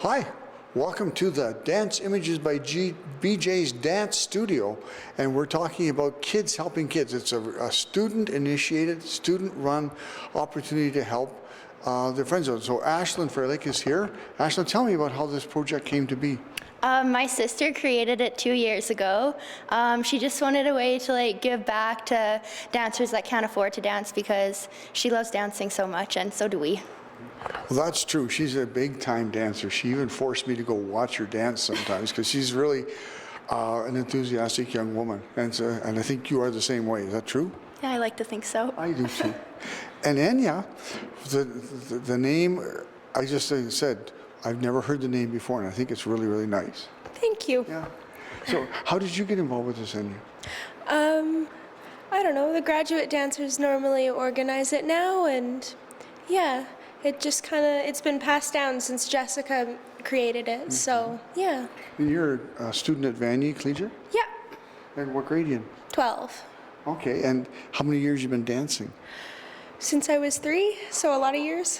Hi, welcome to the Dance Images by BJ's Dance Studio, and we're talking about kids helping kids. It's a student-initiated, student-run opportunity to help their friends out. So Ashlyn Fairlake is here. Ashlyn, tell me about how this project came to be. My sister created it 2 years ago. She just wanted a way to give back to dancers that can't afford to dance because she loves dancing so much, and so do we. Well, that's true. She's a big-time dancer. She even forced me to go watch her dance sometimes because she's really an enthusiastic young woman. And I think you are the same way. Is that true? Yeah, I like to think so. I do too. And Enya, the name, I just said, I've never heard the name before, and I think it's really, really nice. Thank you. Yeah. So how did you get involved with this, Enya? I don't know. The graduate dancers normally organize it now, and yeah, it just it's been passed down since Jessica created it, so yeah. And you're a student at Vanier Collegiate? Yeah. And what grade are you in? 12. Okay, and how many years you been dancing? Since I was 3, so a lot of years.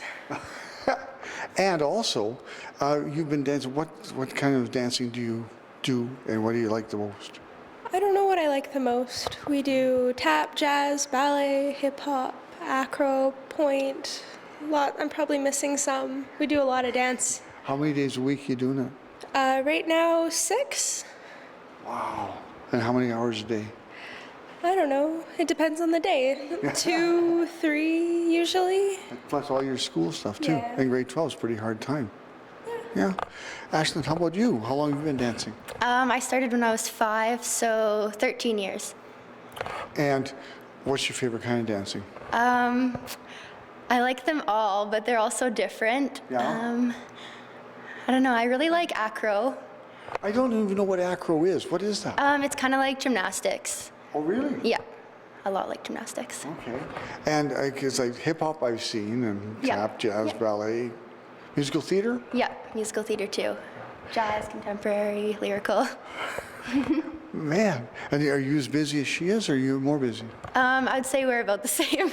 And also, you've been dancing. What kind of dancing do you do, and what do you like the most? I don't know what I like the most. We do tap, jazz, ballet, hip hop, acro, point. I'm probably missing some. We do a lot of dance. How many days a week are you doing it? Right now, 6. Wow. And how many hours a day? I don't know. It depends on the day. 2, 3 usually. Plus all your school stuff too. Yeah. And grade 12 is a pretty hard time. Yeah. Ashlyn, how about you? How long have you been dancing? I started when I was 5, so 13 years. And what's your favorite kind of dancing? I like them all, but they're all so different. Yeah. I don't know. I really like acro. I don't even know what acro is. What is that? It's kind of like gymnastics. Oh, really? Yeah, a lot like gymnastics. Okay. And it's like hip hop I've seen, and Yeah. tap, jazz, Yeah. ballet, musical theater. Yeah, musical theater too. Jazz, contemporary, lyrical. Man, and are you as busy as she is, or are you more busy? I'd say we're about the same.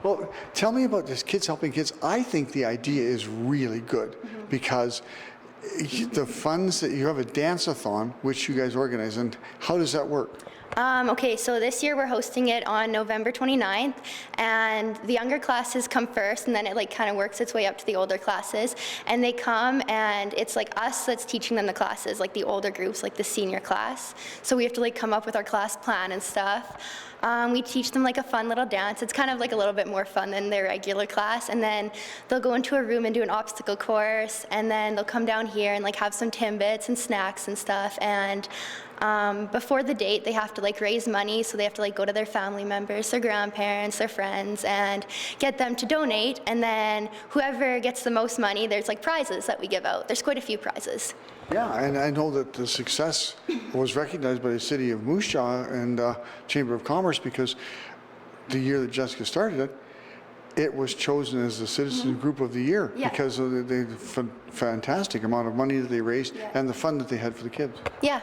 Well, tell me about this Kids Helping Kids. I think the idea is really good because the funds that you have a Dance A Thon, which you guys organize, and how does that work? Okay, so this year we're hosting it on November 29th, and the younger classes come first, and then it kind of works its way up to the older classes. And they come, and it's us that's teaching them the classes, the older groups, the senior class. So we have to come up with our class plan and stuff. We teach them a fun little dance. It's kind of a little bit more fun than their regular class. And then they'll go into a room and do an obstacle course, and then they'll come down here and have some Timbits and snacks and stuff. And before the date, they have to raise money, so they have to go to their family members, their grandparents, their friends, and get them to donate. And then whoever gets the most money, there's prizes that we give out. There's quite a few prizes. Yeah, and I know that the success was recognized by the City of Moose Jaw and Chamber of Commerce because the year that Jessica started it, it was chosen as the Citizen Group of the Year because of the fantastic amount of money that they raised and the fun that they had for the kids. Yeah.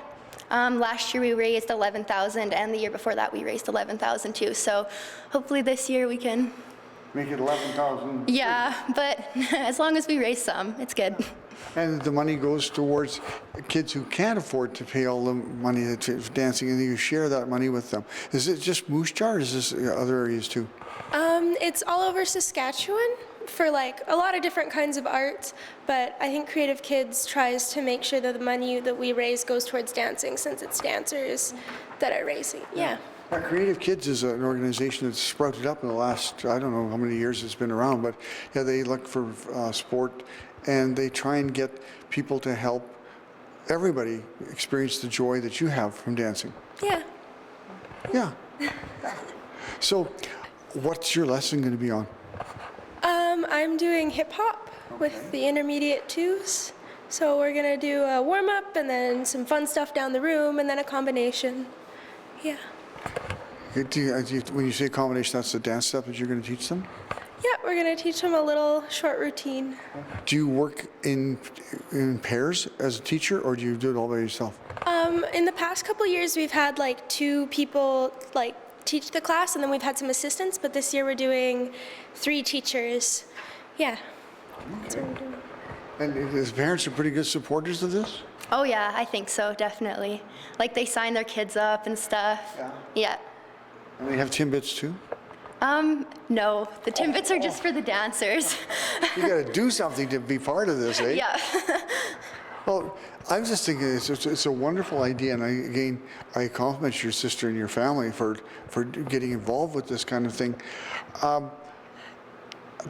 Last year we raised $11,000, and the year before that we raised $11,000 too. So hopefully this year we can make it 11,000. Yeah, but as long as we raise some, it's good. And the money goes towards kids who can't afford to pay all the money that's dancing, and you share that money with them. Is it just Moose Jaw, or is this other areas too? It's all over Saskatchewan for a lot of different kinds of arts, but I think Creative Kids tries to make sure that the money that we raise goes towards dancing, since it's dancers that are raising. Yeah. Creative Kids is an organization that's sprouted up in the last, I don't know how many years it's been around, but yeah, they look for sport, and they try and get people to help everybody experience the joy that you have from dancing. Yeah. Yeah. So what's your lesson going to be on? I'm doing hip hop with the intermediate 2s. So we're gonna do a warm up and then some fun stuff down the room and then a combination. Yeah. When you say combination, that's the dance step that you're going to teach them? Yeah, we're gonna teach them a little short routine. Do you work in pairs as a teacher, or do you do it all by yourself? In the past couple years, we've had 2 people teach the class, and then we've had some assistants, but this year we're doing 3 teachers. Yeah. That's what we're doing. And his parents are pretty good supporters of this? Oh yeah, I think so, definitely. Like they sign their kids up and stuff. Yeah. And they have Timbits too? No, the Timbits are just for the dancers. You got to do something to be part of this, eh? Yeah. Well, I was just thinking it's a wonderful idea, and I compliment your sister and your family for getting involved with this kind of thing.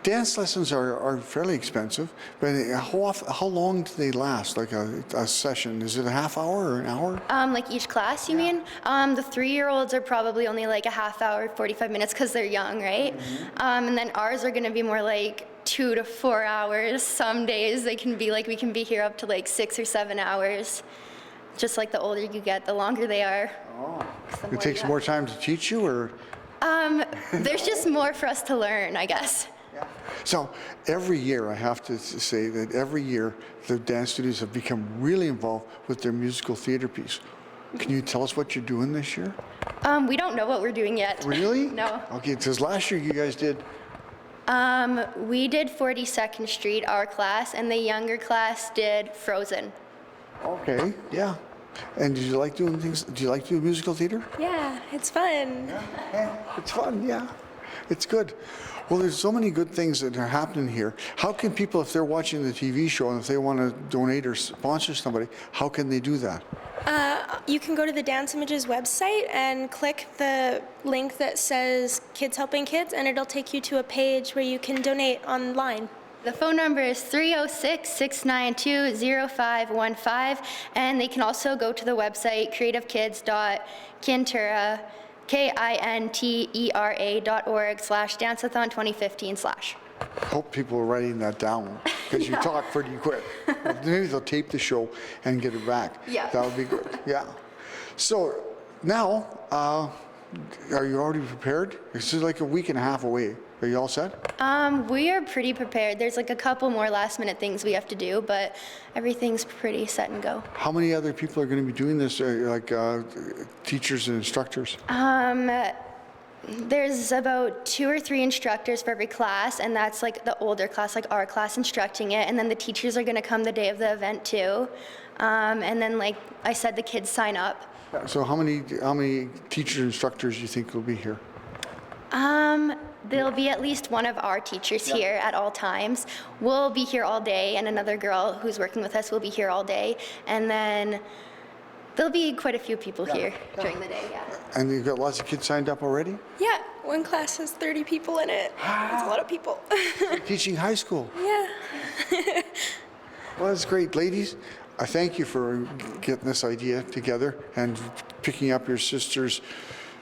Dance lessons are fairly expensive, but how long do they last? Like a session? Is it a half hour or an hour? Like each class, you mean? The 3-year-olds are probably only like a half hour, 45 minutes because they're young, right? And then ours are going to be more like 2 to 4 hours. Some days they can be like, we can be here up to like 6 or 7 hours. Just like the older you get, the longer they are. Oh, it takes more time to teach you, or? There's just more for us to learn, I guess. So every year, I have to say that every year the dance studios have become really involved with their musical theater piece. Can you tell us what you're doing this year? We don't know what we're doing yet. Really? No. Okay, because last year you guys did. We did 42nd Street, our class, and the younger class did Frozen. Okay, yeah. And did you like doing things? Do you like doing musical theater? Yeah, it's fun. Yeah, it's fun, yeah. It's good. Well, there's so many good things that are happening here. How can people, if they're watching the TV show and if they want to donate or sponsor somebody, how can they do that? You can go to the Dance Images website and click the link that says Kids Helping Kids, and it'll take you to a page where you can donate online. The phone number is 306-692-0515, and they can also go to the website creativekids.kinterra.org KINTERA.org/danceathon2015/. Hope people are writing that down because you talk pretty quick. Maybe they'll tape the show and get it back. Yeah. That would be good. Yeah. So now, are you already prepared? This is like a week and a half away. Are you all set? We are pretty prepared. There's like a couple more last minute things we have to do, but everything's pretty set and go. How many other people are going to be doing this, teachers and instructors? There's about 2 or 3 instructors for every class, and that's like the older class, like our class instructing it, and then the teachers are going to come the day of the event too. And then, like I said, the kids sign up. So how many teachers and instructors do you think will be here? There'll be at least one of our teachers here at all times. We'll be here all day, and another girl who's working with us will be here all day. And then there'll be quite a few people here during the day, yeah. And you've got lots of kids signed up already? Yeah, one class has 30 people in it. That's a lot of people. Teaching high school. Yeah. Well, that's great. Ladies, I thank you for getting this idea together and picking up your sister's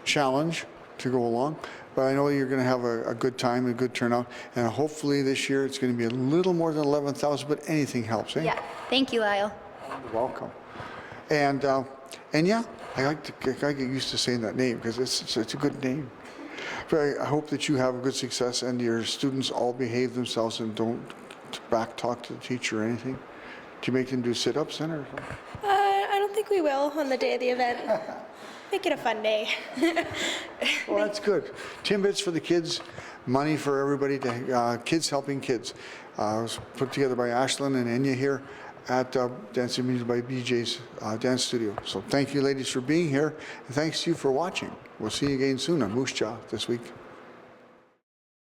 challenge to go along. But I know you're going to have a good time and a good turnout. And hopefully this year it's going to be a little more than 11,000, but anything helps, eh? Yeah, thank you, Lyle. You're welcome. And yeah, I get used to saying that name because it's a good name. But I hope that you have a good success and your students all behave themselves and don't back talk to the teacher or anything. Do you make them do sit-ups then or something? I don't think we will on the day of the event. Make it a fun day. Well, that's good. Timbits for the kids, money for everybody, to Kids Helping Kids. It was put together by Ashlyn and Enya here at Dance Images by BJ's Dance Studio. So thank you, ladies, for being here, and thanks to you for watching. We'll see you again soon on Moose Jaw this week.